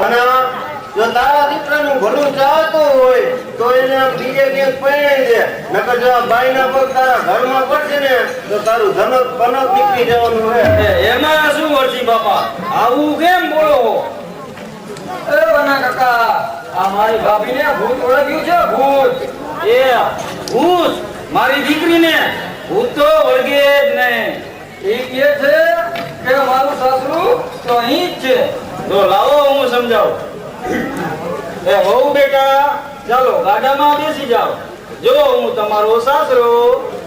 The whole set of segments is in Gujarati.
હના જો તારા દીકરાનું ભલું ચાહતું હોય તો એને બીજે ક્યાંક પરણી દે, નકર જો આ બાઈના પગ તારા ઘરમાં પડશે ને તો તારું ધનક કનક નીકળી જવાનું છે. એમાં શું વળતી બાપા, આવું કેમ બોલો? એ બના કાકા, આ મારી ભાભીને ભૂત ઓળખ્યું છે? ભૂત એ ભૂત મારી દીકરીને ભૂત તો વળગે જ નહીં. એ કહે છે કે મારું સાસરું તો અહીં જ છે. તો લાવો હું સમજાવું. એ વહુ બેટા, ચાલો ગાડામાં બેસી જાઓ. જો હું તમારો સાસરો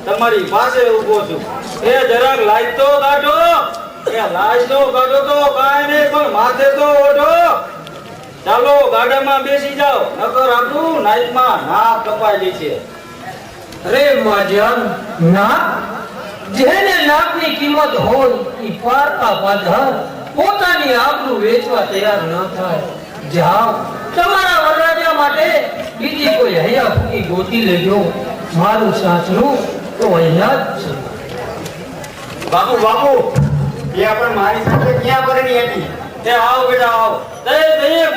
તમારી પાસે ઊભો છું. એ જરાક લાઈટ તો કાઢો. એ લાઈટ તો કાઢો તો કાંઈ નહીં, પણ માથે તો ઓઢો. ચાલો ગાડામાં બેસી જાઓ, નકર આપણું નાઈટમાં નાક કપાઈ જશે. અરે માજન, નાક? જેને નાકની કિંમત હોય એ પારકા પાધર પોતાની આબરૂ વેચવા તૈયાર ન થાય. જાઓ, તમારા વરરાજા માટે બીજી કોઈ હૈયા ફૂકી ગોતી લેજો. મારું સાસરું તો અહીંયા જ છે. બાપુ બાપુ, એ પણ મારી સાથે ક્યાં પરણી હતી? તે આવો બેટા આવો. તે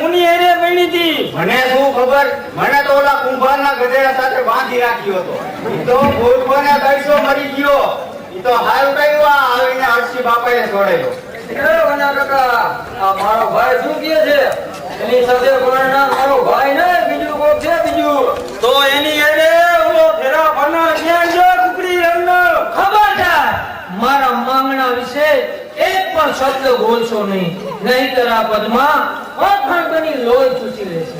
મુની એરે પૈણી હતી. મને શું ખબર, મને તો ઓલા કુંભારના ગધેડા સાથે બાંધી રાખ્યો હતો. ઈ તો ભૂલભોને દઈસો મરી ગયો. ઈ તો હારું કર્યું આ આવીને હરસી બાપાએ છોડાયો. એ બના કાકા, આ મારો ભાઈ શું કહે છે? એની સાથે પરણા મારો ભાઈ ને બીજું કોક છે બીજું. તો એની એરે ઓલો ફેરા ફરનાર ક્યાં છે? કુકડી રંગનો. ખબરદાર, મારા માંગણા વિશે એક પણ શબ્દ બોલશો નહીં, નહીંતર આ પદમાં અખંડ બની લોહી ચૂસી લેશે.